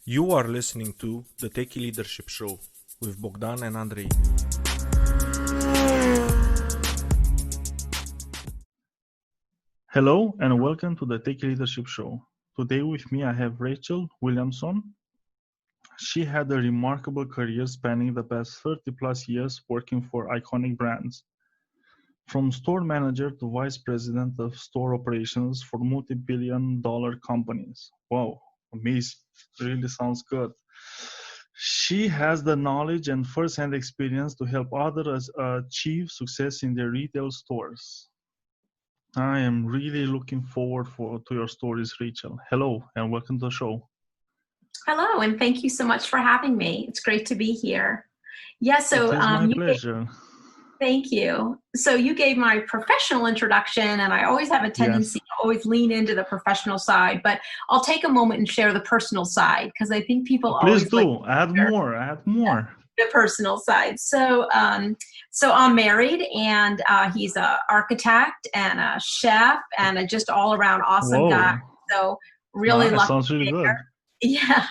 You are listening to the Techie Leadership Show with Bogdan and Andrei. Hello and welcome to the Techie Leadership Show. Today with me I have Rachel Williamson. She had a remarkable career spanning the past 30 plus years working for iconic brands. From store manager to vice president of store operations for multi-billion dollar companies. Wow, amazing. Really sounds good. She has the knowledge and first-hand experience to help others achieve success in their retail stores. I am really looking forward to your stories, Rachel. Hello and welcome to the show. Hello, and thank you so much for having me. It's great to be here. Yeah, so it is my pleasure. Thank you. So you gave my professional introduction, and I always have a tendency to always lean into the professional side, but I'll take a moment and share the personal side because I think people Please always do. Add more. The personal side. So I'm married, and he's an architect and a chef and a just all around awesome guy. So really lucky. Sounds really good. Yeah.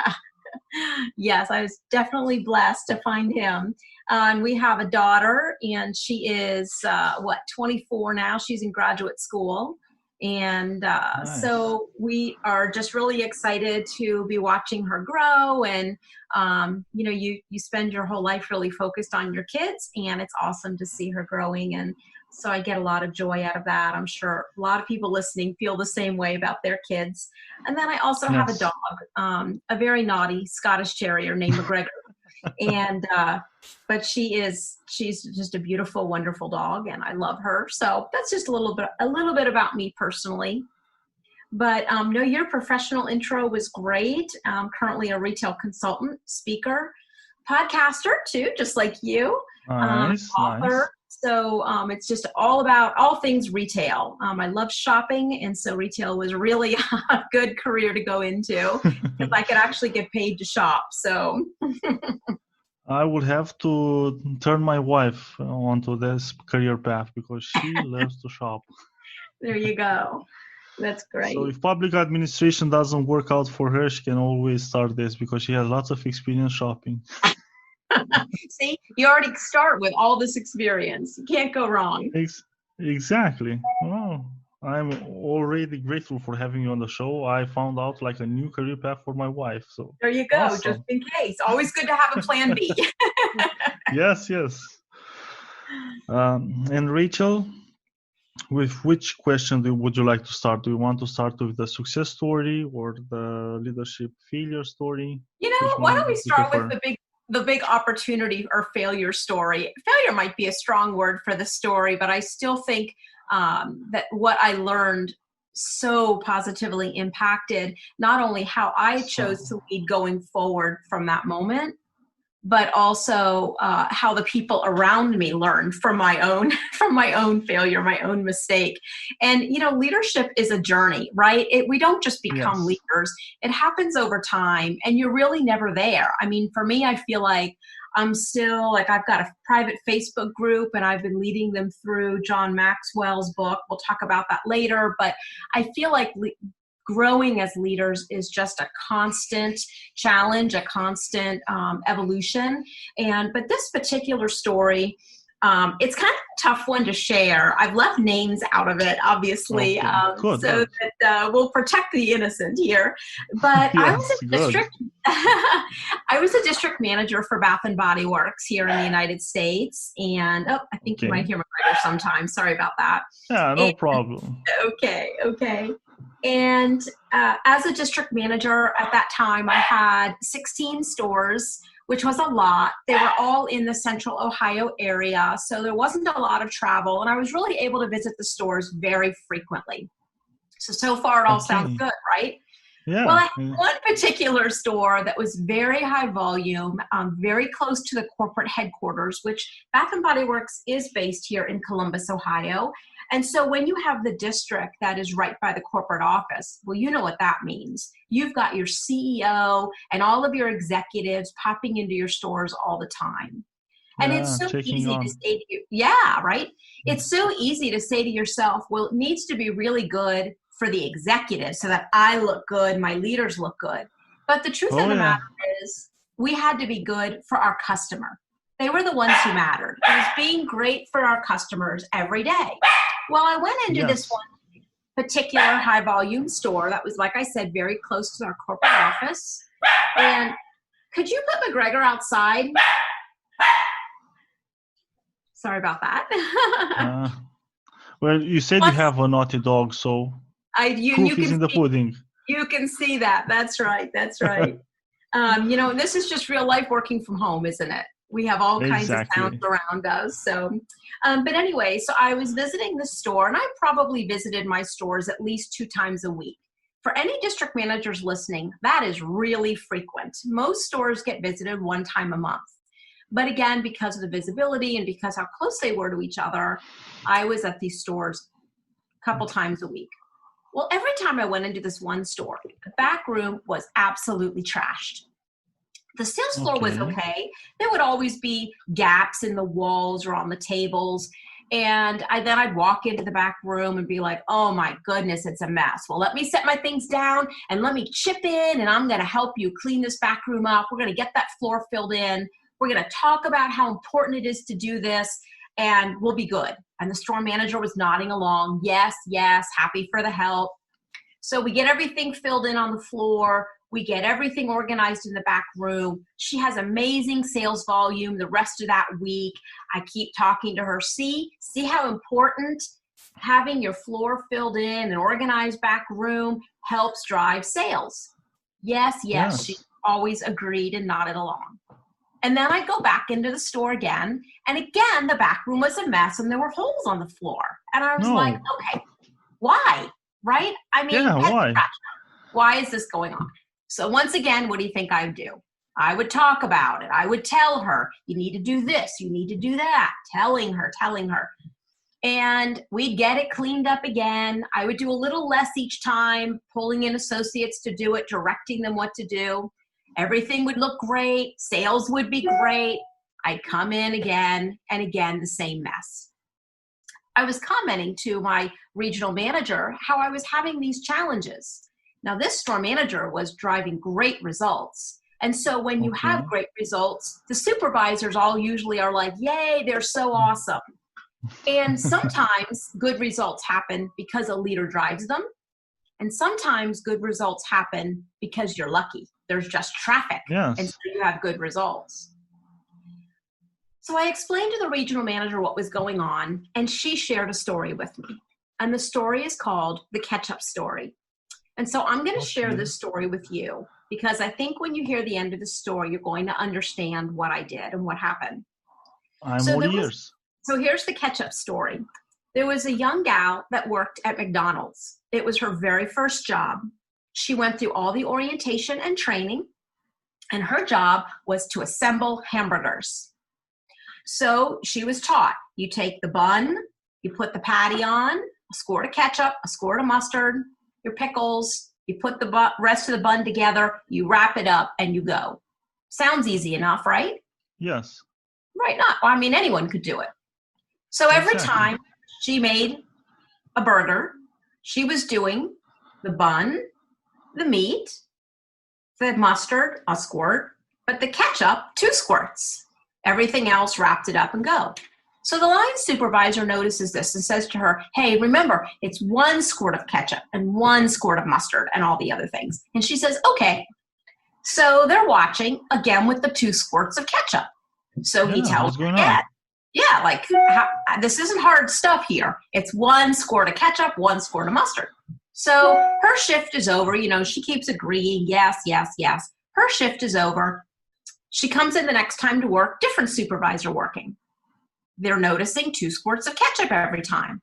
Yes, I was definitely blessed to find him. And we have a daughter, and she is 24 now. She's in graduate school. And Nice. So we are just really excited to be watching her grow. And, you spend your whole life really focused on your kids, and it's awesome to see her growing. And so I get a lot of joy out of that. I'm sure a lot of people listening feel the same way about their kids. And then I also have a dog, a very naughty Scottish Terrier named McGregor. And but she's just a beautiful, wonderful dog, and I love her. So that's just a little bit about me personally. But no, your professional intro was great. I'm currently a retail consultant, speaker, podcaster too, just like you. Nice, author. Nice. So it's just all about all things retail. I love shopping, and so retail was really a good career to go into because I could actually get paid to shop. So I would have to turn my wife onto this career path because she loves to shop. There you go. That's great. So if public administration doesn't work out for her, she can always start this because she has lots of experience shopping. See, you already start with all this experience. You can't go wrong. Exactly. Well, I'm already grateful for having you on the show. I found out like a new career path for my wife. So there you go. Awesome. Just in case. Always good to have a plan B. Yes. And Rachel, with which question would you like to start? Do you want to start with the success story or the leadership failure story? Why don't we start with the big opportunity or failure story? Failure might be a strong word for the story, but I still think that what I learned so positively impacted not only how I chose to lead going forward from that moment, but also how the people around me learned from my own failure, my own mistake. And leadership is a journey, right? We don't just become leaders. It happens over time, and you're really never there. I mean, for me, I feel like I'm still I've got a private Facebook group, and I've been leading them through John Maxwell's book. We'll talk about that later, but I feel like growing as leaders is just a constant challenge, a constant evolution. But this particular story, it's kind of a tough one to share. I've left names out of it, obviously, that we'll protect the innocent here. But yes, I was a district manager for Bath and Body Works here in the United States. And I think you might hear McGregor sometimes. Sorry about that. Yeah, no problem. Okay. And as a district manager at that time, I had 16 stores, which was a lot. They were all in the central Ohio area, so there wasn't a lot of travel, and I was really able to visit the stores very frequently. So far it all sounds good, right? Yeah. Well, I had one particular store that was very high volume, very close to the corporate headquarters, which Bath and Body Works is based here in Columbus, Ohio. And so when you have the district that is right by the corporate office, well, you know what that means. You've got your CEO and all of your executives popping into your stores all the time. And it's so easy to say to you, right? It's so easy to say to yourself, well, it needs to be really good for the executives so that I look good, my leaders look good. But the truth of the matter is we had to be good for our customer. They were the ones who mattered. It was being great for our customers every day. Well, I went into this one particular high volume store that was, like I said, very close to our corporate office. And could you put McGregor outside? Sorry about that. Well, you said you have a naughty dog, so proof is in the pudding. You can see that. That's right. That's right. This is just real life working from home, isn't it? We have all kinds of sounds around us. So, but anyway, so I was visiting the store, and I probably visited my stores at least 2 times a week. For any district managers listening, that is really frequent. Most stores get visited 1 time a month. But again, because of the visibility and because how close they were to each other, I was at these stores a couple times a week. Well, every time I went into this one store, the back room was absolutely trashed. The sales floor was okay. There would always be gaps in the walls or on the tables. And then I'd walk into the back room and be like, oh my goodness, it's a mess. Well, let me set my things down and let me chip in, and I'm going to help you clean this back room up. We're going to get that floor filled in. We're going to talk about how important it is to do this, and we'll be good. And the store manager was nodding along. Yes, yes, happy for the help. So we get everything filled in on the floor. We get everything organized in the back room. She has amazing sales volume the rest of that week. I keep talking to her. See how important having your floor filled in and organized back room helps drive sales. Yes, she always agreed and nodded along. And then I go back into the store again. And again, the back room was a mess and there were holes on the floor. And I was like, okay, why? Right? I mean, why is this going on? So once again, what do you think I would do? I would talk about it. I would tell her, you need to do this, you need to do that, telling her. And we'd get it cleaned up again. I would do a little less each time, pulling in associates to do it, directing them what to do. Everything would look great. Sales would be great. I'd come in again and again, the same mess. I was commenting to my regional manager how I was having these challenges. Now, this store manager was driving great results. And so when you have great results, the supervisors all usually are like, yay, they're so awesome. And sometimes good results happen because a leader drives them. And sometimes good results happen because you're lucky. There's just traffic. Yes. And so you have good results. So I explained to the regional manager what was going on, and she shared a story with me. And the story is called The Ketchup Story. And so I'm going to share this story with you because I think when you hear the end of the story, you're going to understand what I did and what happened. I'm all ears. So here's the ketchup story. There was a young gal that worked at McDonald's. It was her very first job. She went through all the orientation and training, and her job was to assemble hamburgers. So she was taught, you take the bun, you put the patty on, a squirt of ketchup, a squirt of mustard, your pickles, you put the rest of the bun together, you wrap it up, and you go. Sounds easy enough, right? Yes. Right, not. Well, I mean, anyone could do it. So every time she made a burger, she was doing the bun, the meat, the mustard, a squirt, but the ketchup, 2 squirts. Everything else wrapped it up and go. So the line supervisor notices this and says to her, hey, remember, it's 1 squirt of ketchup and 1 squirt of mustard and all the other things. And she says, okay. So they're watching again with the 2 squirts of ketchup. So he tells her again, this isn't hard stuff here. It's 1 squirt of ketchup, 1 squirt of mustard. So her shift is over. She keeps agreeing. Yes, yes, yes. Her shift is over. She comes in the next time to work, different supervisor working. They're noticing 2 squirts of ketchup every time.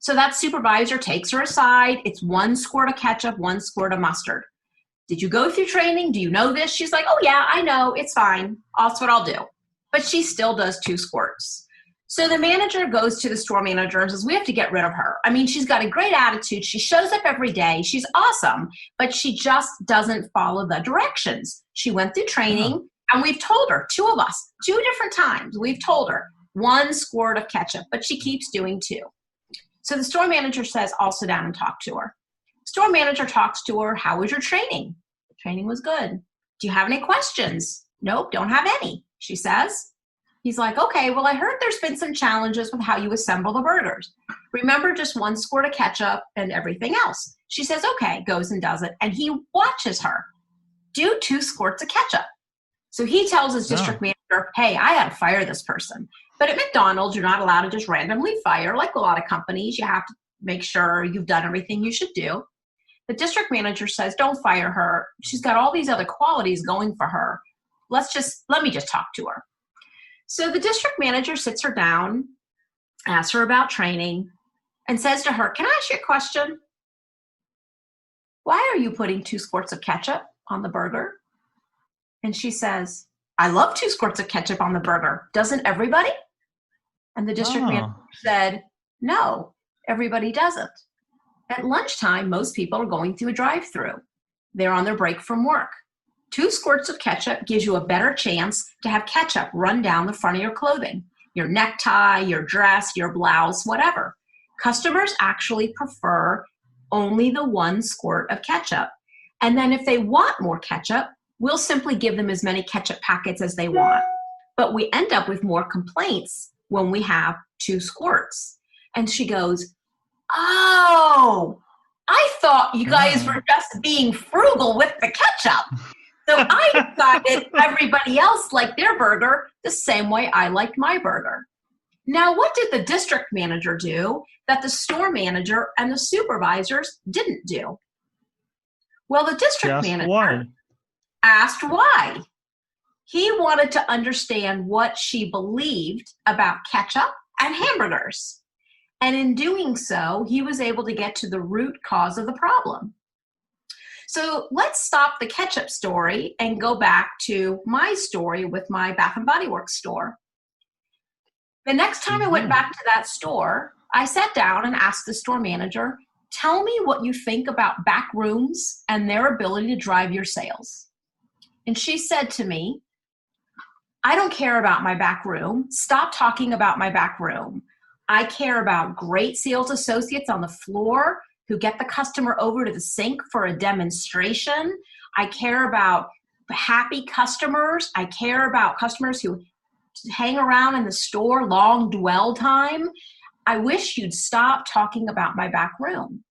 So that supervisor takes her aside. It's 1 squirt of ketchup, 1 squirt of mustard. Did you go through training? Do you know this? She's like, oh yeah, I know. It's fine. That's what I'll do. But she still does 2 squirts. So the manager goes to the store manager and says, we have to get rid of her. I mean, she's got a great attitude. She shows up every day. She's awesome, but she just doesn't follow the directions. She went through training, and we've told her, 2 of us, 2 different times, we've told her 1 squirt of ketchup, but she keeps doing 2. So the store manager says, I'll sit down and talk to her. Store manager talks to her, how was your training? Training was good. Do you have any questions? Nope, don't have any, she says. He's like, okay, well, I heard there's been some challenges with how you assemble the burgers. Remember, just 1 squirt of ketchup and everything else. She says, okay, goes and does it. And he watches her do 2 squirts of ketchup. So he tells his district manager, hey, I got to fire this person. But at McDonald's, you're not allowed to just randomly fire. Like a lot of companies, you have to make sure you've done everything you should do. The district manager says, don't fire her. She's got all these other qualities going for her. Let me just talk to her. So the district manager sits her down, asks her about training, and says to her, can I ask you a question? Why are you putting 2 squirts of ketchup on the burger? And she says, I love 2 squirts of ketchup on the burger. Doesn't everybody? And the district manager said, no, everybody doesn't. At lunchtime, most people are going through a drive-through. They're on their break from work. 2 squirts of ketchup gives you a better chance to have ketchup run down the front of your clothing, your necktie, your dress, your blouse, whatever. Customers actually prefer only the 1 squirt of ketchup. And then if they want more ketchup, we'll simply give them as many ketchup packets as they want. But we end up with more complaints when we have 2 squirts. And she goes, oh, I thought you guys were just being frugal with the ketchup. So I decided everybody else liked their burger the same way I liked my burger. Now, what did the district manager do that the store manager and the supervisors didn't do? Well, the district manager asked why. He wanted to understand what she believed about ketchup and hamburgers. And in doing so, he was able to get to the root cause of the problem. So let's stop the ketchup story and go back to my story with my Bath & Body Works store. The next time I went back to that store, I sat down and asked the store manager, tell me what you think about back rooms and their ability to drive your sales. And she said to me, I don't care about my back room. Stop talking about my back room. I care about great sales associates on the floor who get the customer over to the sink for a demonstration. I care about happy customers. I care about customers who hang around in the store, long dwell time. I wish you'd stop talking about my back room.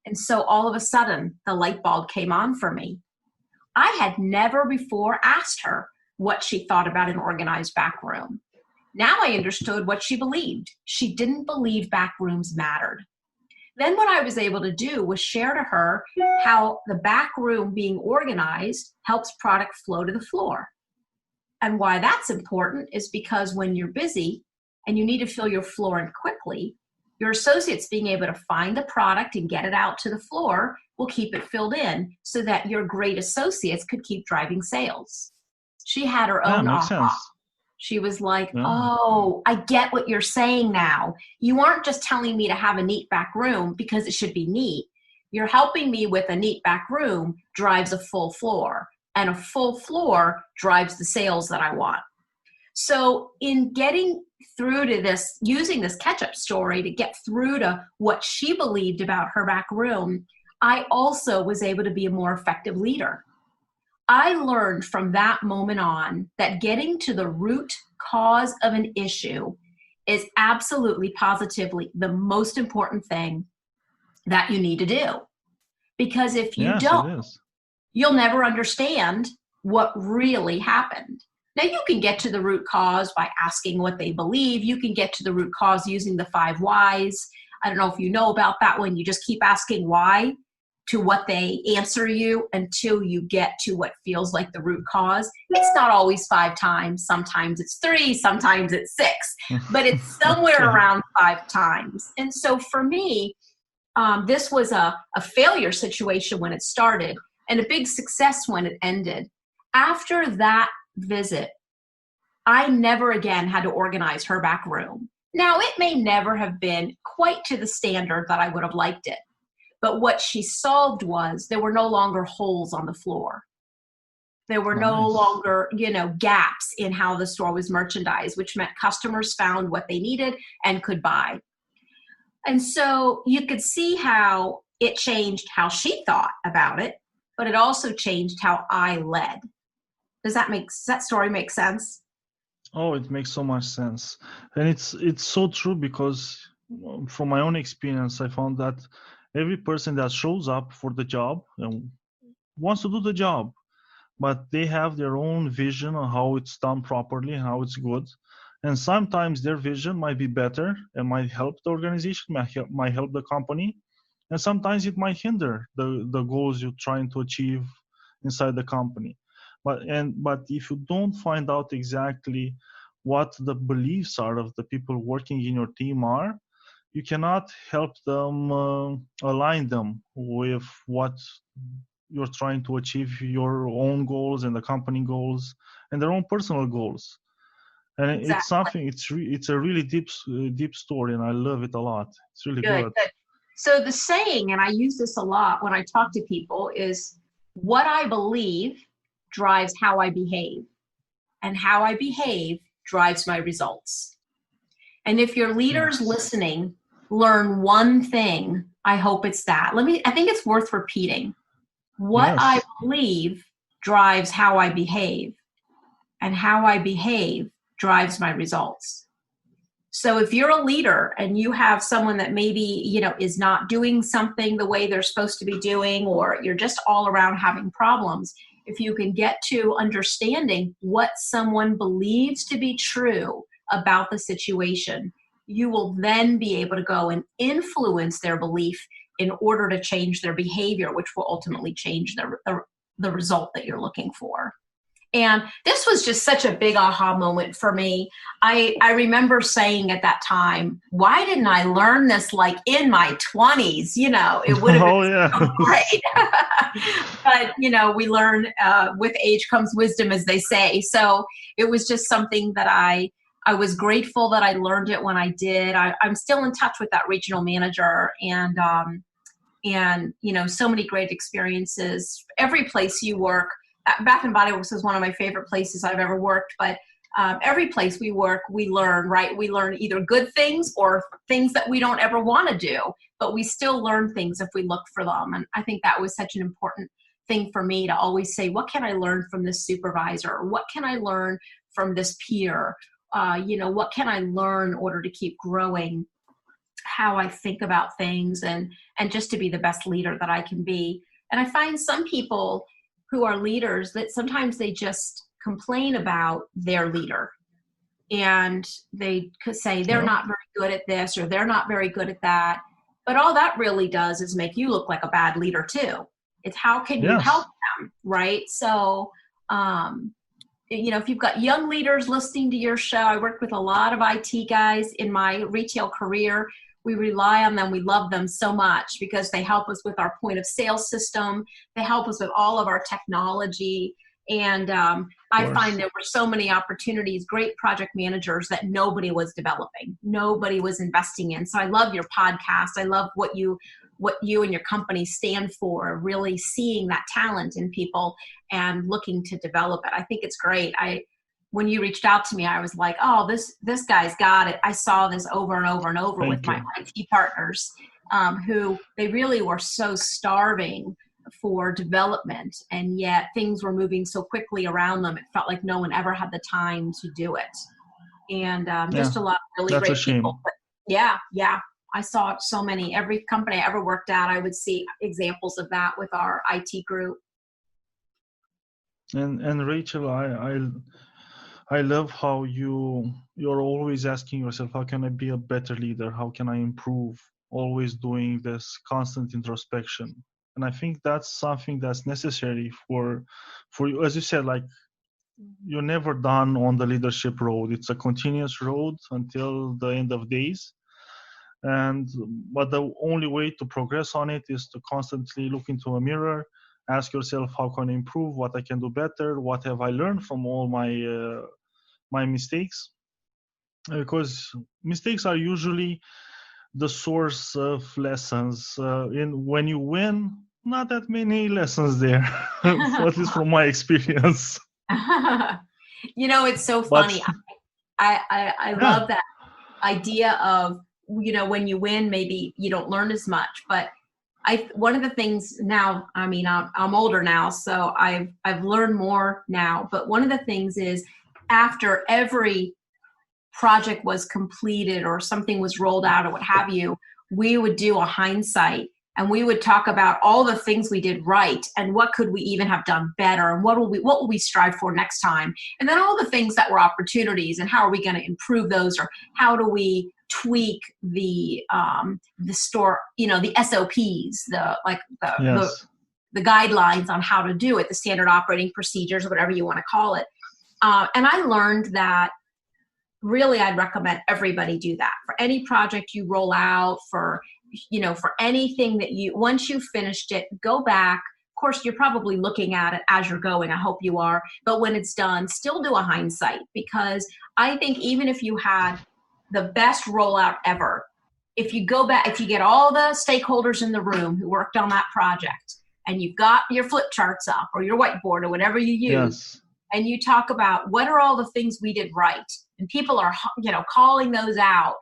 And so all of a sudden, the light bulb came on for me. I had never before asked her what she thought about an organized back room. Now I understood what she believed. She didn't believe back rooms mattered. Then what I was able to do was share to her how the back room being organized helps product flow to the floor. And why that's important is because when you're busy and you need to fill your floor in quickly, your associates being able to find the product and get it out to the floor will keep it filled in so that your great associates could keep driving sales. She had her own aha. She was like, oh, I get what you're saying now. You aren't just telling me to have a neat back room because it should be neat. You're helping me with a neat back room drives a full floor, and a full floor drives the sales that I want. So in getting through to this, using this ketchup story to get through to what she believed about her back room, I also was able to be a more effective leader. I learned from that moment on that getting to the root cause of an issue is absolutely, positively the most important thing that you need to do. Because if you don't, you'll never understand what really happened. Now, you can get to the root cause by asking what they believe. You can get to the root cause using the 5 whys. I don't know if you know about that one. You just keep asking why to what they answer you until you get to what feels like the root cause. It's not always 5 times. Sometimes it's 3, sometimes it's 6, but it's somewhere around 5 times. And so for me, this was a failure situation when it started and a big success when it ended. After that visit, I never again had to organize her back room. Now, it may never have been quite to the standard that I would have liked it. But what she solved was there were no longer holes on the floor. There were no longer, gaps in how the store was merchandised, which meant customers found what they needed and could buy. And so you could see how it changed how she thought about it. but it also changed how I led. Does that story make sense? Oh, it makes so much sense. And it's so true because from my own experience, I found that every person that shows up for the job wants to do the job, but they have their own vision on how it's done properly and how it's good. And sometimes their vision might be better and might help the organization, might help the company. And sometimes it might hinder the goals you're trying to achieve inside the company. But if you don't find out exactly what the beliefs are of the people working in your team are, you cannot help them align them with what you're trying to achieve, your own goals and the company goals and their own personal goals. And Exactly. it's something, it's a really deep story, and I love it a lot. It's really good. So the saying, and I use this a lot when I talk to people, is what I believe drives how I behave, and how I behave drives my results. And if your leaders listening learn one thing, I hope it's that. I think it's worth repeating. What I believe drives how I behave, and how I behave drives my results. So if you're a leader and you have someone that maybe, is not doing something the way they're supposed to be doing, or you're just all around having problems, if you can get to understanding what someone believes to be true about the situation, you will then be able to go and influence their belief in order to change their behavior, which will ultimately change the result that you're looking for. And this was just such a big aha moment for me. I remember saying at that time, why didn't I learn this like in my 20s? It would have been so great. But, we learn with age comes wisdom, as they say. So it was just something that I was grateful that I learned it when I did. I'm still in touch with that regional manager, and so many great experiences. Every place you work, Bath and Body Works is one of my favorite places I've ever worked, but every place we work, we learn, right? We learn either good things or things that we don't ever want to do, but we still learn things if we look for them. And I think that was such an important thing for me to always say, what can I learn from this supervisor? What can I learn from this peer? What can I learn in order to keep growing how I think about things and just to be the best leader that I can be. And I find some people who are leaders that sometimes they just complain about their leader, and they could say they're not very good at this or they're not very good at that. But all that really does is make you look like a bad leader too. It's how can you help them, right? So, if you've got young leaders listening to your show, I worked with a lot of IT guys in my retail career. We rely on them. We love them so much because they help us with our point of sale system. They help us with all of our technology. And I find there were so many opportunities, great project managers that nobody was developing. Nobody was investing in. So I love your podcast. I love what you and your company stand for, really seeing that talent in people and looking to develop it. I think it's great. When you reached out to me, I was like, oh, this guy's got it. I saw this over and over and over with my IT partners who they really were so starving for development, and yet things were moving so quickly around them. It felt like no one ever had the time to do it. And just a lot of really great people. But yeah. I saw so many. Every company I ever worked at, I would see examples of that with our IT group. And Rachel, I love how you're always asking yourself, how can I be a better leader? How can I improve? Always doing this constant introspection. And I think that's something that's necessary for you. As you said, like, you're never done on the leadership road. It's a continuous road until the end of days. But the only way to progress on it is to constantly look into a mirror, ask yourself, how can I improve? What I can do better? What have I learned from all my mistakes? Because mistakes are usually the source of lessons. When you win, not that many lessons there, at least from my experience. It's so funny. I love that idea of, when you win, maybe you don't learn as much, but one of the things now, I mean, I'm older now, so I've learned more now, but one of the things is after every project was completed or something was rolled out or what have you, we would do a hindsight and we would talk about all the things we did right and what could we even have done better and what will we strive for next time, and then all the things that were opportunities and how are we going to improve those, or how do we tweak the store, the SOPs, the guidelines on how to do it, the standard operating procedures, whatever you want to call it. And I learned that really I'd recommend everybody do that for any project you roll out, for anything that once you've finished it, go back. Of course, you're probably looking at it as you're going. I hope you are. But when it's done, still do a hindsight, because I think even if you had the best rollout ever, if you go back, if you get all the stakeholders in the room who worked on that project and you've got your flip charts up or your whiteboard or whatever you use, and you talk about what are all the things we did right, and people are, calling those out.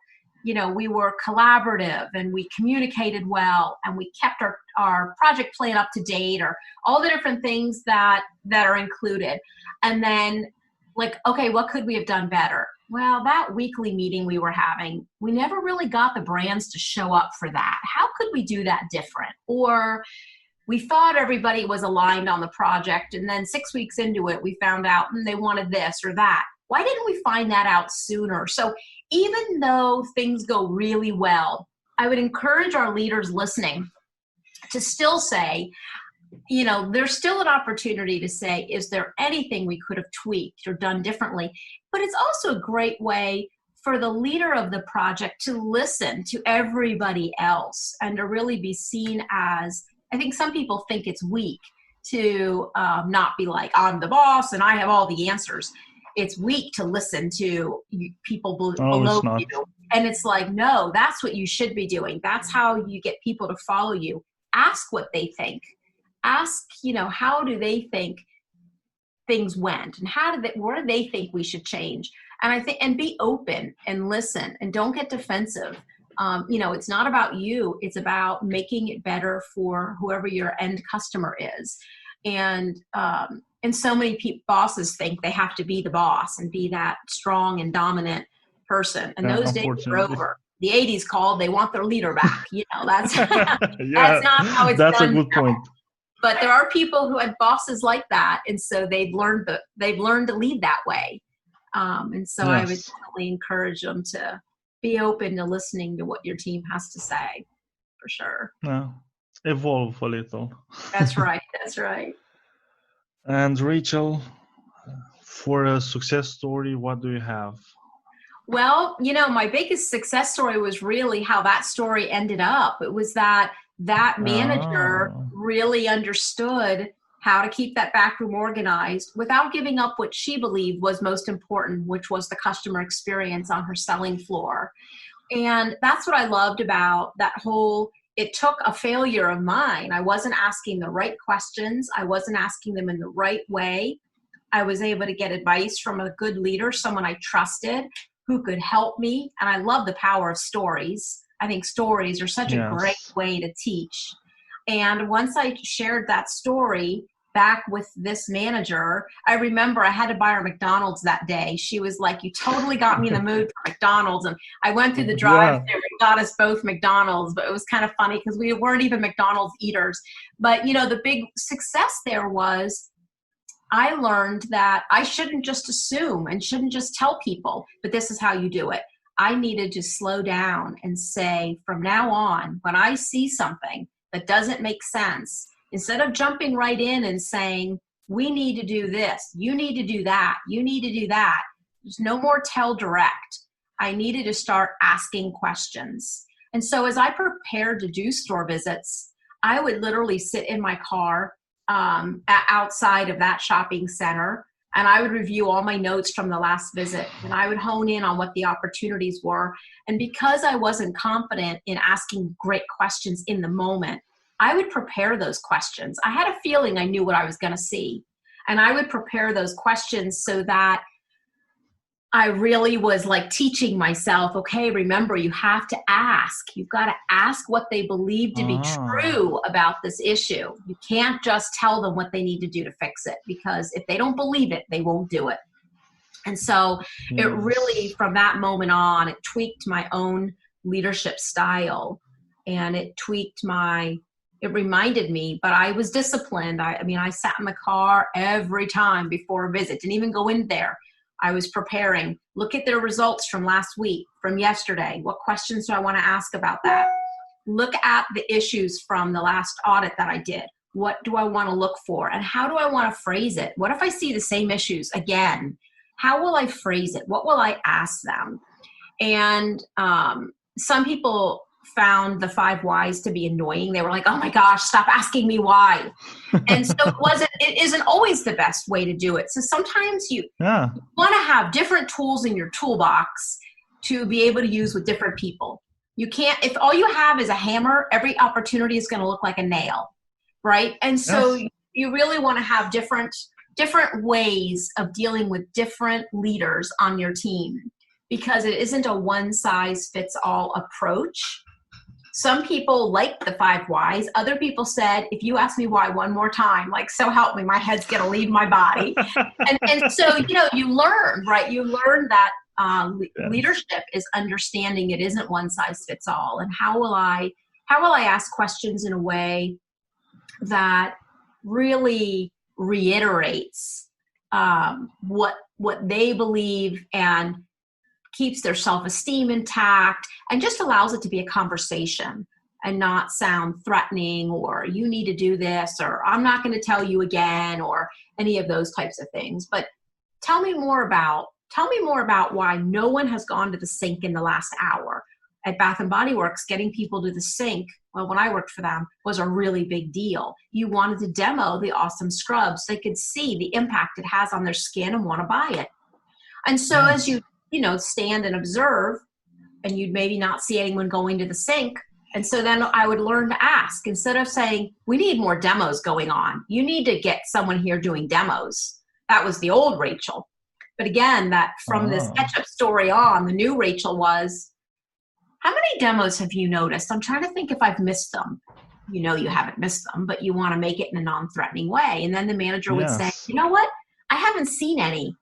We were collaborative and we communicated well and we kept our project plan up to date, or all the different things that are included. And then okay, what could we have done better? Well, that weekly meeting we were having, we never really got the brands to show up for that. How could we do that different? Or we thought everybody was aligned on the project, and then 6 weeks into it, we found out they wanted this or that. Why didn't we find that out sooner? So even though things go really well, I would encourage our leaders listening to still say, there's still an opportunity to say, is there anything we could have tweaked or done differently? But it's also a great way for the leader of the project to listen to everybody else and to really be seen as, I think some people think it's weak to not be like, I'm the boss and I have all the answers. It's weak to listen to people below you. And it's like, no, that's what you should be doing. That's how you get people to follow you. Ask what they think. Ask, how do they think things went, and what do they think we should change? And I think, and be open and listen, and don't get defensive. It's not about you. It's about making it better for whoever your end customer is. And so many bosses think they have to be the boss and be that strong and dominant person. And those days are over. The 80s called, they want their leader back. That's, that's not how it's done. That's a good point. But there are people who had bosses like that. And so they've learned to lead that way. And so I would definitely encourage them to be open to listening to what your team has to say, for sure. Evolve a little. That's right. That's right. And Rachel, for a success story, what do you have? Well, my biggest success story was really how that story ended up. It was that manager really understood how to keep that back room organized without giving up what she believed was most important, which was the customer experience on her selling floor. And that's what I loved about that it took a failure of mine. I wasn't asking the right questions. I wasn't asking them in the right way. I was able to get advice from a good leader, someone I trusted, who could help me. And I love the power of stories. I think stories are such a great way to teach. And once I shared that story back with this manager, I remember I had to buy her McDonald's that day. She was like, you totally got me in the mood for McDonald's. And I went through the drive-thru and got us both McDonald's, but it was kind of funny because we weren't even McDonald's eaters. But, the big success there was I learned that I shouldn't just assume and shouldn't just tell people, but this is how you do it. I needed to slow down and say, from now on, when I see something that doesn't make sense, instead of jumping right in and saying, we need to do this, you need to do that, you need to do that. There's no more tell direct. I needed to start asking questions. And so as I prepared to do store visits, I would literally sit in my car outside of that shopping center, and I would review all my notes from the last visit, and I would hone in on what the opportunities were. And because I wasn't confident in asking great questions in the moment, I would prepare those questions. I had a feeling I knew what I was going to see, and I would prepare those questions so that I really was like teaching myself, okay, remember, you have to ask. You've got to ask what they believe to be true about this issue. You can't just tell them what they need to do to fix it, because if they don't believe it, they won't do it. And so it really, from that moment on, it tweaked my own leadership style, and it reminded me, but I was disciplined. I sat in the car every time before a visit, didn't even go in there. I was preparing, look at their results from last week, from yesterday. What questions do I want to ask about that? Look at the issues from the last audit that I did. What do I want to look for? And how do I want to phrase it? What if I see the same issues again? How will I phrase it? What will I ask them? And some people found the 5 whys to be annoying. They were like, oh my gosh, stop asking me why. And so it isn't always the best way to do it. So sometimes you want to have different tools in your toolbox to be able to use with different people. You can't, if all you have is a hammer, every opportunity is going to look like a nail, right? And so you really want to have different ways of dealing with different leaders on your team, because it isn't a one-size-fits-all approach. Some people like the 5 whys. Other people said, if you ask me why one more time, like, so help me, my head's going to leave my body. and so, you learn, right? You learn that leadership is understanding it isn't one size fits all. And how will I ask questions in a way that really reiterates what they believe and keeps their self-esteem intact, and just allows it to be a conversation and not sound threatening, or you need to do this, or I'm not going to tell you again, or any of those types of things. But tell me more about why no one has gone to the sink in the last hour. At Bath & Body Works, getting people to the sink, well, when I worked for them, was a really big deal. You wanted to demo the awesome scrub so they could see the impact it has on their skin and want to buy it. And so as you stand and observe, and you'd maybe not see anyone going to the sink. And so then I would learn to ask, instead of saying, we need more demos going on. You need to get someone here doing demos. That was the old Rachel. But again, that from this ketchup story on, the new Rachel was, how many demos have you noticed? I'm trying to think if I've missed them. You haven't missed them, but you want to make it in a non-threatening way. And then the manager would say, you know what? I haven't seen any.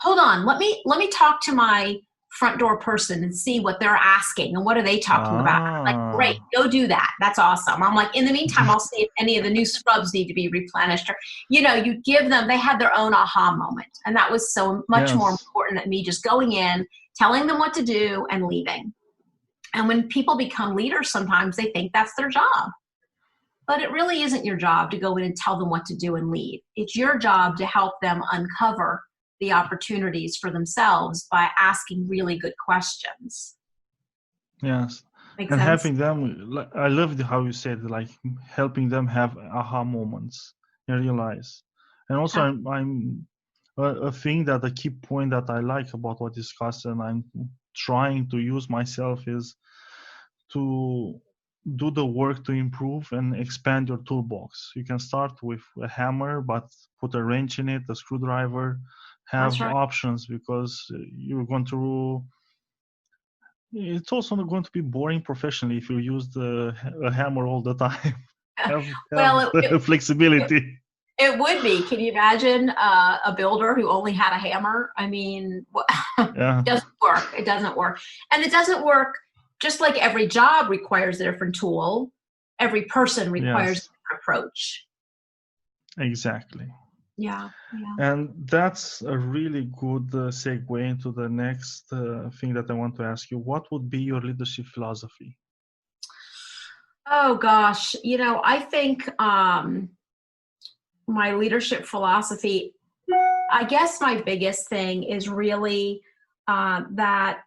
Hold on, let me talk to my front door person and see what they're asking and what are they talking about. I'm like, great, go do that. That's awesome. I'm like, in the meantime, I'll see if any of the new scrubs need to be replenished. Or, you give them, they had their own aha moment. And that was so much more important than me just going in, telling them what to do and leaving. And when people become leaders, sometimes they think that's their job. But it really isn't your job to go in and tell them what to do and leave. It's your job to help them uncover the opportunities for themselves by asking really good questions. Yes. Makes and sense? Having them, I loved how you said, like, helping them have aha moments and realize. And also I'm a thing that a key point that I like about what discussed, and I'm trying to use myself, is to do the work to improve and expand your toolbox. You can start with a hammer, but put a wrench in it, a screwdriver, have options, because you're going to, it's also not going to be boring professionally if you use a hammer all the time. have flexibility. It would be. Can you imagine a builder who only had a hammer? I mean, it doesn't work. It doesn't work. And it doesn't work, just like every job requires a different tool, every person requires a different approach. Exactly. Yeah. And that's a really good segue into the next thing that I want to ask you. What would be your leadership philosophy? Oh, gosh. I think my leadership philosophy, I guess my biggest thing is really that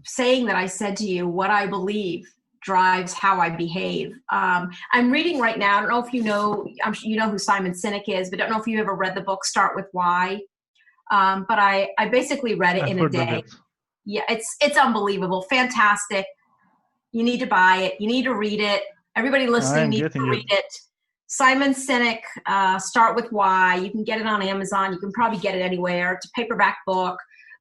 saying that I said to you, what I believe drives how I behave. I'm reading right now, I don't know if you know who Simon Sinek is, but I don't know if you ever read the book Start With Why. But I basically read it in a day. Yeah, it's unbelievable. Fantastic. You need to buy it. You need to read it. Everybody listening needs to read it. Simon Sinek, Start With Why. You can get it on Amazon. You can probably get it anywhere. It's a paperback book.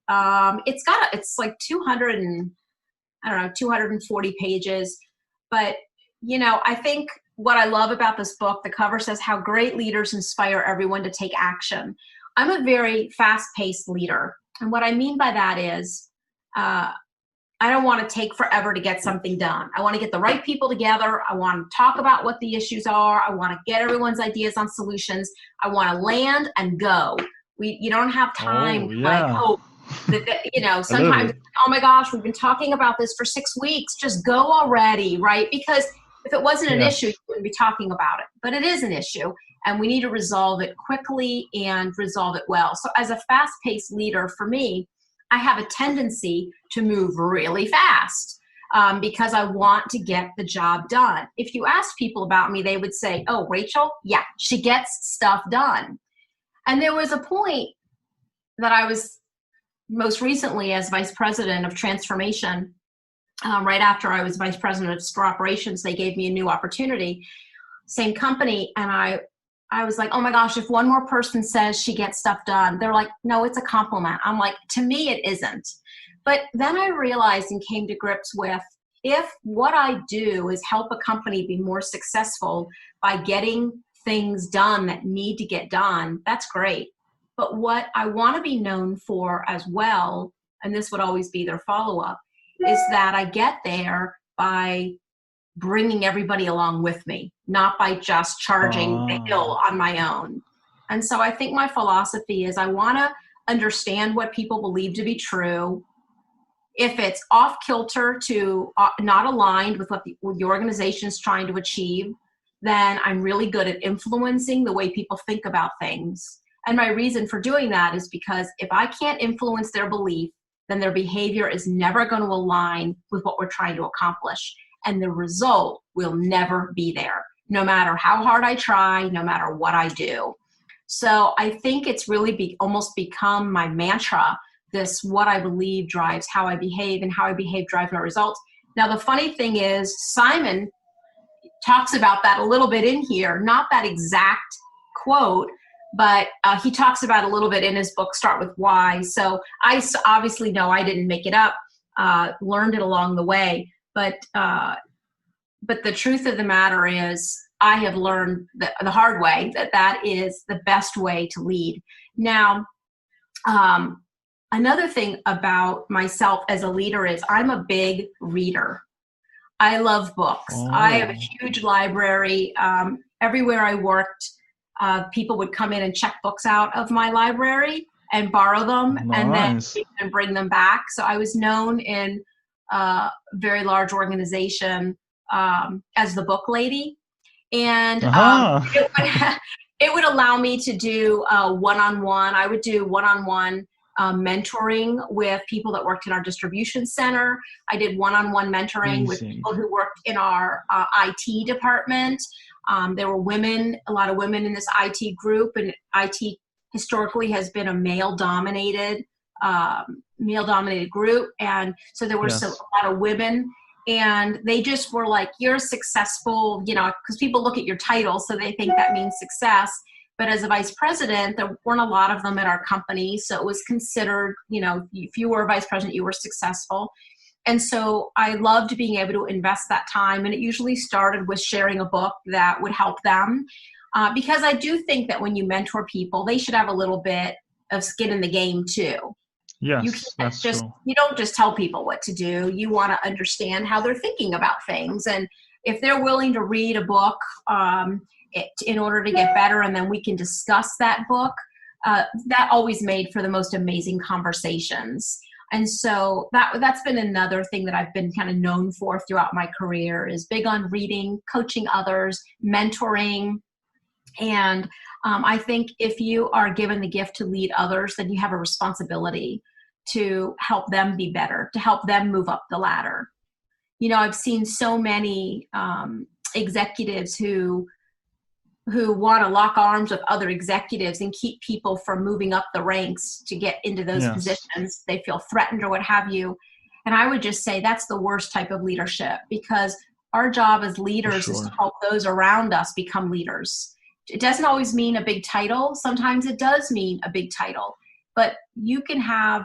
It's like 240 pages. But, I think what I love about this book, the cover says how great leaders inspire everyone to take action. I'm a very fast-paced leader. And what I mean by that is I don't want to take forever to get something done. I want to get the right people together. I want to talk about what the issues are. I want to get everyone's ideas on solutions. I want to land and go. You don't have time to hope that sometimes, oh my gosh, we've been talking about this for 6 weeks. Just go already, right? Because if it wasn't an issue, you wouldn't be talking about it. But it is an issue, and we need to resolve it quickly and resolve it well. So as a fast-paced leader, for me, I have a tendency to move really fast because I want to get the job done. If you ask people about me, they would say, oh, Rachel, yeah, she gets stuff done. And there was a point that I was most recently as vice president of transformation. Right after I was vice president of store operations, they gave me a new opportunity, same company. And I was like, oh my gosh, if one more person says she gets stuff done, they're like, no, it's a compliment. I'm like, to me, it isn't. But then I realized and came to grips with, if what I do is help a company be more successful by getting things done that need to get done, that's great. But what I want to be known for as well, and this would always be their follow-up, is that I get there by bringing everybody along with me, not by just charging the hill on my own. And so I think my philosophy is I want to understand what people believe to be true. If it's off kilter to not aligned with what the organization is trying to achieve, then I'm really good at influencing the way people think about things. And my reason for doing that is because if I can't influence their belief, then their behavior is never going to align with what we're trying to accomplish. And the result will never be there, no matter how hard I try, no matter what I do. So I think it's really almost become my mantra, this what I believe drives how I behave, and how I behave drives my results. Now, the funny thing is, Simon talks about that a little bit in here, not that exact quote, but he talks about a little bit in his book, Start With Why. So I obviously know I didn't make it up, learned it along the way. But the truth of the matter is I have learned the hard way that is the best way to lead. Now, another thing about myself as a leader is I'm a big reader. I love books. I have a huge library. Everywhere I worked, people would come in and check books out of my library and borrow them and then bring them back. So I was known in a very large organization as the book lady. And it would allow me to do one-on-one. I would do one-on-one mentoring with people that worked in our distribution center. I did one-on-one mentoring with people who worked in our IT department. There were a lot of women in this IT group, and IT historically has been a male-dominated group. And so there were a lot of women, and they just were like, you're successful, because people look at your title, so they think that means success. But as a vice president, there weren't a lot of them at our company. So it was considered, if you were a vice president, you were successful. And so I loved being able to invest that time. And it usually started with sharing a book that would help them. Because I do think that when you mentor people, they should have a little bit of skin in the game too. Yes, that's true. You don't just tell people what to do. You want to understand how they're thinking about things. And if they're willing to read a book in order to get better, and then we can discuss that book, that always made for the most amazing conversations. And so that's been another thing that I've been kind of known for throughout my career, is big on reading, coaching others, mentoring. And I think if you are given the gift to lead others, then you have a responsibility to help them be better, to help them move up the ladder. I've seen so many executives who want to lock arms with other executives and keep people from moving up the ranks to get into those positions. They feel threatened or what have you. And I would just say that's the worst type of leadership, because Our job as leaders For is to sure. help those around us become leaders. It doesn't always mean a big title. Sometimes it does mean a big title. But you can have,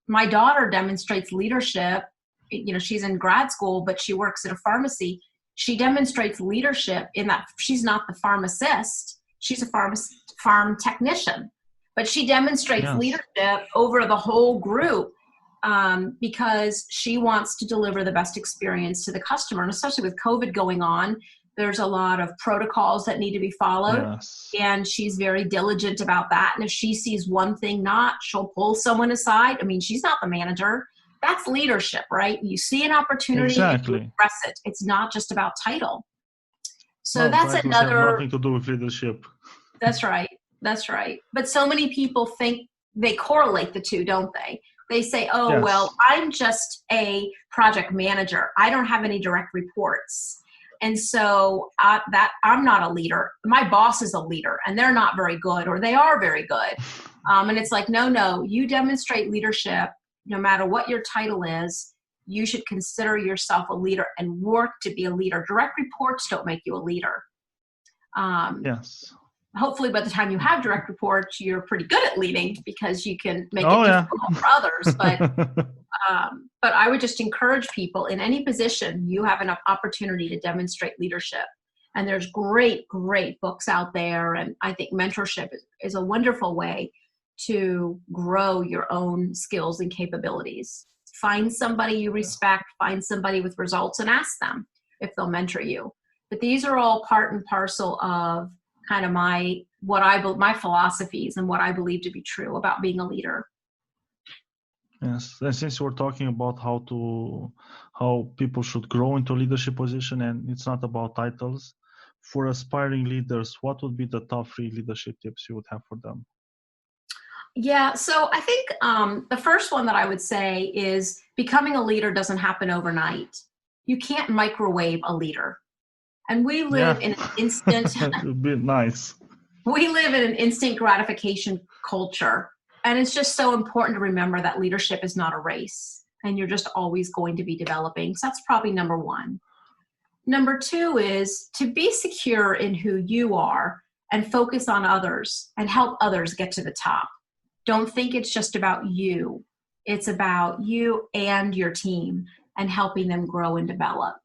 my daughter demonstrates leadership. She's in grad school, but she works at a pharmacy. She demonstrates leadership in that she's not the pharmacist. She's a farm technician. But she demonstrates Yes. leadership over the whole group because she wants to deliver the best experience to the customer. And especially with COVID going on, there's a lot of protocols that need to be followed. Yes. And she's very diligent about that. And if she sees one thing not, she'll pull someone aside. I mean, she's not the manager. That's leadership, right? You see an opportunity and you Exactly. address it. It's not just about title. So No, that's titles have another. nothing to do with leadership. That's right. That's right. But so many people think they correlate the two, don't they? They say, oh, Yes. well, I'm just a project manager. I don't have any direct reports. And so I'm not a leader. My boss is a leader and they're not very good, or they are very good. And it's like, no, you demonstrate leadership no matter what your title is. You should consider yourself a leader and work to be a leader. Direct reports don't make you a leader. Yes. Hopefully by the time you have direct reports, you're pretty good at leading because you can make Oh, it yeah. difficult for others. But I would just encourage people in any position, you have an opportunity to demonstrate leadership. And there's great, great books out there. And I think mentorship is a wonderful way to grow your own skills and capabilities. Find somebody you respect, find somebody with results, and ask them if they'll mentor you. But these are all part and parcel of kind of my philosophies and what I believe to be true about being a leader. Yes, and since we're talking about how people should grow into leadership position, and it's not about titles, for aspiring leaders, what would be the top 3 leadership tips you would have for them? Yeah, so I think the first one that I would say is becoming a leader doesn't happen overnight. You can't microwave a leader. And we live in an instant. It would be nice. We live in an instant gratification culture. And it's just so important to remember that leadership is not a race. And you're just always going to be developing. So that's probably number 1. Number 2 is to be secure in who you are and focus on others and help others get to the top. Don't think it's just about you. It's about you and your team and helping them grow and develop.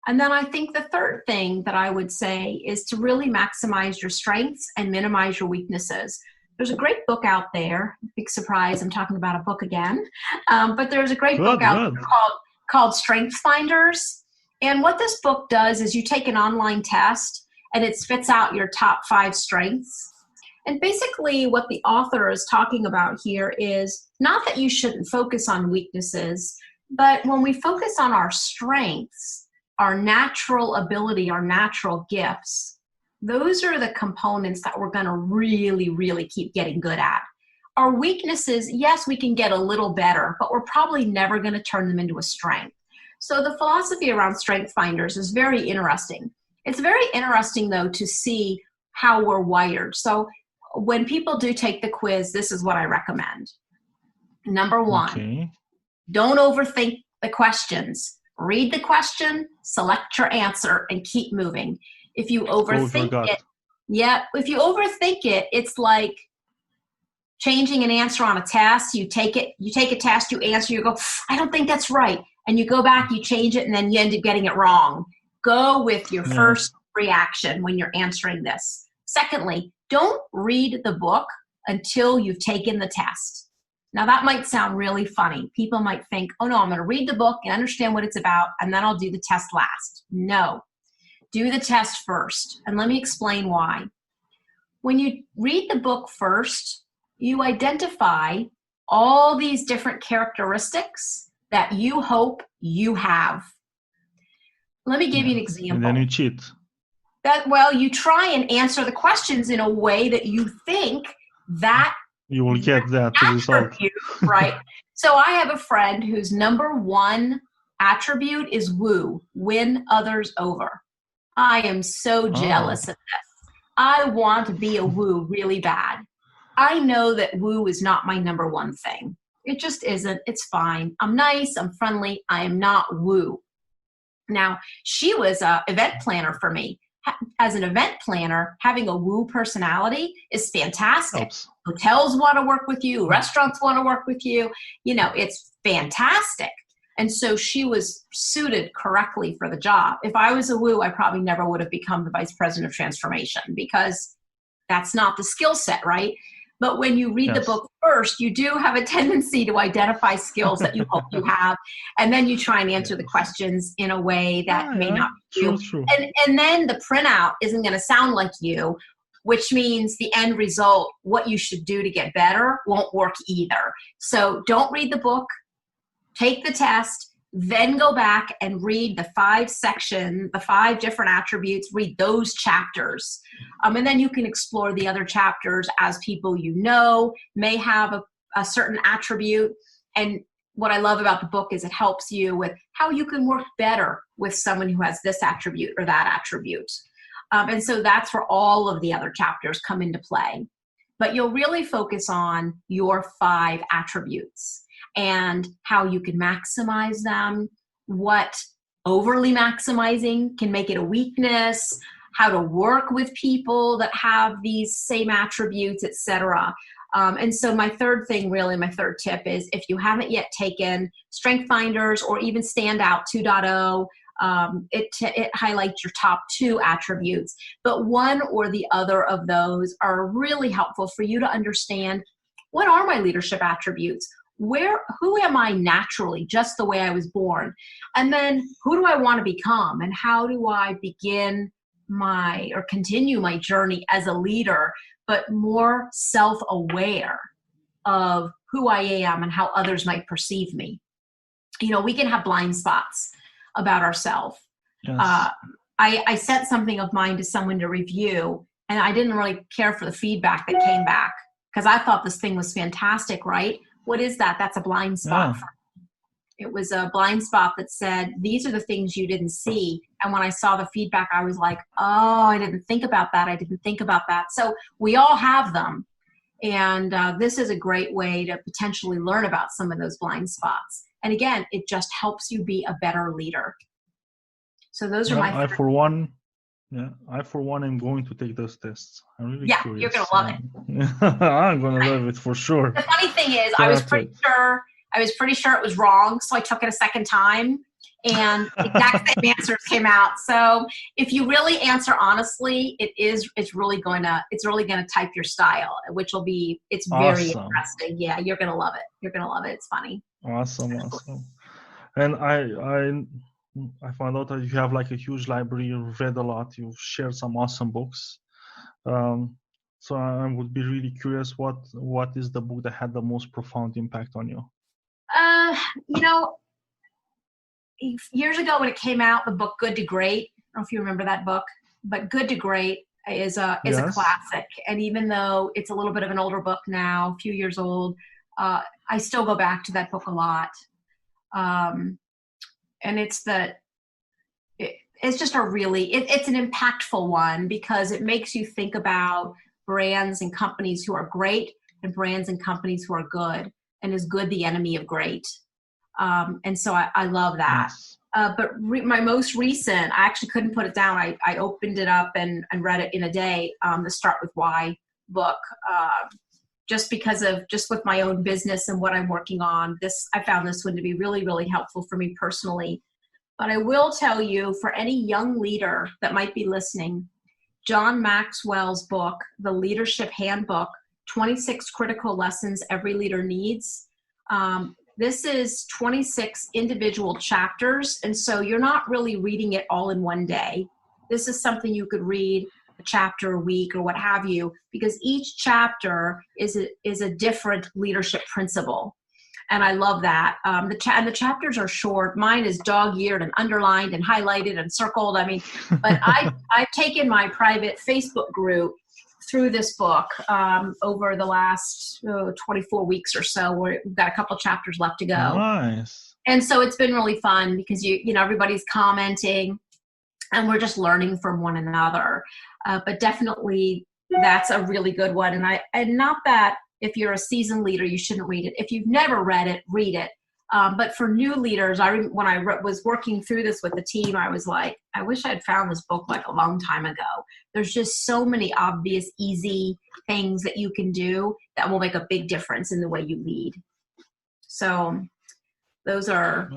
And then I think the third thing that I would say is to really maximize your strengths and minimize your weaknesses. There's a great book out there. Big surprise, I'm talking about a book again. But there's a great book out there called Strength Finders. And what this book does is you take an online test and it spits out your top 5 strengths. And basically what the author is talking about here is not that you shouldn't focus on weaknesses, but when we focus on our strengths, our natural ability, our natural gifts, those are the components that we're going to really, really keep getting good at. Our weaknesses, yes, we can get a little better, but we're probably never going to turn them into a strength. So the philosophy around Strength Finders is very interesting. It's very interesting, though, to see how we're wired. So when people do take the quiz, this is what I recommend. Number 1, don't overthink the questions. Read the question, select your answer, and keep moving. If you overthink it, it's like changing an answer on a test. You take a test, you answer, you go, I don't think that's right. And you go back, you change it, and then you end up getting it wrong. Go with your first reaction when you're answering this. Secondly, don't read the book until you've taken the test. Now that might sound really funny. People might think, oh no, I'm going to read the book and understand what it's about, and then I'll do the test last. No, do the test first. And let me explain why. When you read the book first, you identify all these different characteristics that you hope you have. Let me give you an example. And then you cheat. You try and answer the questions in a way that you think that you will get that result. Right? So I have a friend whose number 1 attribute is win others over. I am so jealous of this. I want to be a really bad. I know that is not my number 1 thing. It just isn't. It's fine. I'm nice. I'm friendly. I am not Now, she was an event planner for me. As an event planner, having a woo personality is fantastic. Helps. Hotels want to work with you. Restaurants want to work with you. It's fantastic. And so she was suited correctly for the job. If I was a woo, I probably never would have become the vice president of transformation, because that's not the skill set, right? But when you read the book first, you do have a tendency to identify skills that you hope you have. And then you try and answer the questions in a way that may not be you. True. And then the printout isn't going to sound like you, which means the end result, what you should do to get better, won't work either. So don't read the book. Take the test, then go back and read the 5 sections, the 5 different attributes, read those chapters. And then you can explore the other chapters as people may have a certain attribute. And what I love about the book is it helps you with how you can work better with someone who has this attribute or that attribute. And so that's where all of the other chapters come into play. But you'll really focus on your 5 attributes and how you can maximize them, what overly maximizing can make it a weakness, how to work with people that have these same attributes, etc. And so my third tip is, if you haven't yet taken Strength Finders or even Standout 2.0, it highlights your top 2 attributes. But one or the other of those are really helpful for you to understand, what are my leadership attributes? Who am I naturally, just the way I was born? And then who do I want to become? And how do I continue my journey as a leader, but more self-aware of who I am and how others might perceive me? We can have blind spots about ourselves. Yes. I sent something of mine to someone to review, and I didn't really care for the feedback that came back, because I thought this thing was fantastic, right? What is that? That's a blind spot. Yeah. It was a blind spot that said, these are the things you didn't see. And when I saw the feedback, I was like, oh, I didn't think about that. I didn't think about that. So we all have them. And this is a great way to potentially learn about some of those blind spots. And again, it just helps you be a better leader. So those are my I for one am going to take those tests. I'm really curious. You're going to love it. I'm going to love it for sure. The funny thing is, I was pretty sure it was wrong, so I took it a second time, and the exact same answers came out. So if you really answer honestly, it's really going to type your style, it's very interesting. Yeah, you're going to love it. You're going to love it. It's funny. Awesome. And I found out that you have like a huge library. You've read a lot. You've shared some awesome books. So I would be really curious, what is the book that had the most profound impact on you? Years ago when it came out, the book Good to Great, I don't know if you remember that book, but Good to Great is a classic. And even though it's a little bit of an older book now, a few years old, I still go back to that book a lot. And it's just it's an impactful one, because it makes you think about brands and companies who are great and brands and companies who are good, and is good the enemy of great? And so I love that. Yes. But my most recent, I actually couldn't put it down. I opened it up and read it in a day, the Start With Why book, just with my own business and what I'm working on. I found this one to be really, really helpful for me personally. But I will tell you, for any young leader that might be listening, John Maxwell's book, The Leadership Handbook, 26 Critical Lessons Every Leader Needs. This is 26 individual chapters, and so you're not really reading it all in one day. This is something you could read a chapter a week or what have you, because each chapter is a different leadership principle. And I love that. The chapters are short. Mine is dog-eared and underlined and highlighted and circled. But I've taken my private Facebook group through this book over the last 24 weeks or so, where we've got a couple chapters left to go. Nice. And so it's been really fun, because everybody's commenting and we're just learning from one another. But definitely that's a really good one. And not that if you're a seasoned leader, you shouldn't read it. If you've never read it, read it. But for new leaders, when I was working through this with the team, I was like, I wish I'd found this book like a long time ago. There's just so many obvious, easy things that you can do that will make a big difference in the way you lead. So those are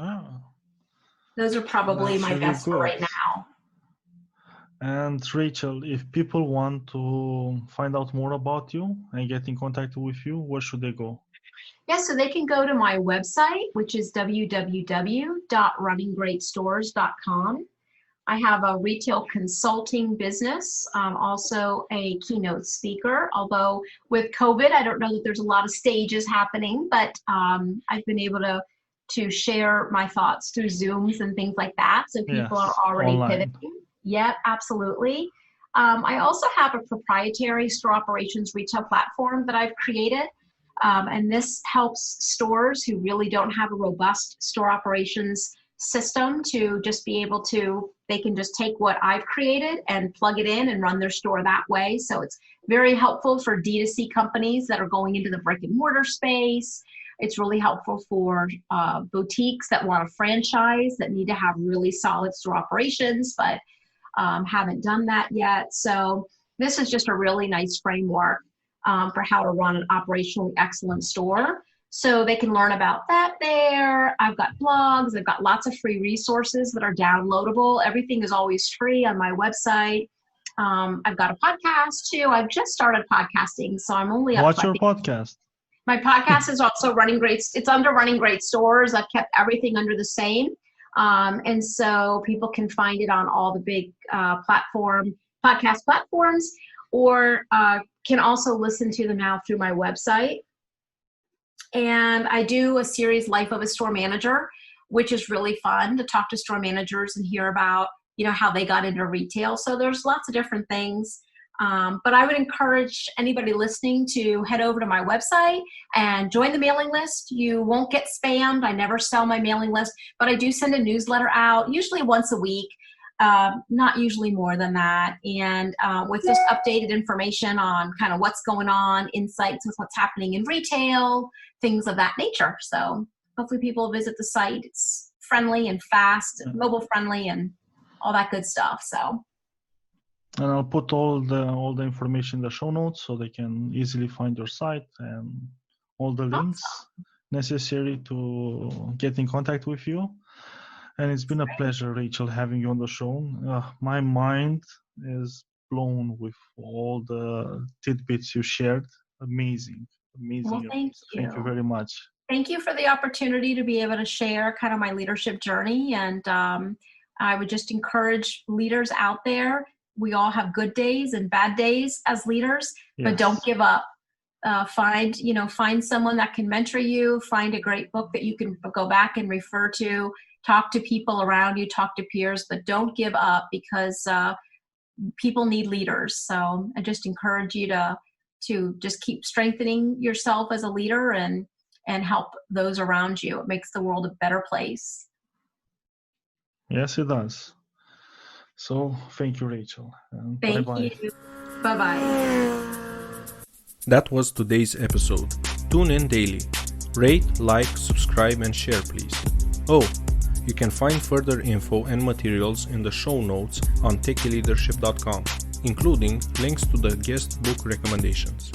probably my best for right now. And Rachel, if people want to find out more about you and get in contact with you, where should they go? Yeah, so they can go to my website, which is www.runninggreatstores.com. I have a retail consulting business, also a keynote speaker. Although with COVID, I don't know that there's a lot of stages happening, but I've been able to share my thoughts through Zooms and things like that. So people are already online. pivoting. Yeah, absolutely. I also have a proprietary store operations retail platform that I've created. And this helps stores who really don't have a robust store operations system to just be able to, they can just take what I've created and plug it in and run their store that way. So it's very helpful for D2C companies that are going into the brick and mortar space. It's really helpful for boutiques that want a franchise that need to have really solid store operations, but haven't done that yet. So this is just a really nice framework for how to run an operationally excellent store. So they can learn about that there. I've got blogs. I've got lots of free resources that are downloadable. Everything is always free on my website. I've got a podcast too. I've just started podcasting, so I'm only up. What's your podcast? My podcast is also Running Great. It's under Running Great Stores. I've kept everything under the same. And so people can find it on all the big podcast platforms, or can also listen to them now through my website. And I do a series, Life of a Store Manager, which is really fun to talk to store managers and hear about, how they got into retail. So there's lots of different things. But I would encourage anybody listening to head over to my website and join the mailing list. You won't get spammed. I never sell my mailing list, but I do send a newsletter out, usually once a week, not usually more than that. And with just updated information on kind of what's going on, insights with what's happening in retail, things of that nature. So hopefully people visit the site. It's friendly and fast, and mobile friendly, and all that good stuff. So. And I'll put all the information in the show notes so they can easily find your site and all the links necessary to get in contact with you. And it's been a pleasure, Rachel, having you on the show. My mind is blown with all the tidbits you shared. Amazing. Well, thank you. Thank you very much. Thank you for the opportunity to be able to share kind of my leadership journey. And I would just encourage leaders out there. We all have good days and bad days as leaders, but don't give up. Find someone that can mentor you, find a great book that you can go back and refer to, talk to people around you, talk to peers, but don't give up, because people need leaders. So I just encourage you to just keep strengthening yourself as a leader and help those around you. It makes the world a better place. Yes, it does. So thank you, Rachel. Thank you. Bye-bye. That was today's episode. Tune in daily. Rate, like, subscribe, and share, please. Oh, you can find further info and materials in the show notes on techyleadership.com, including links to the guest book recommendations.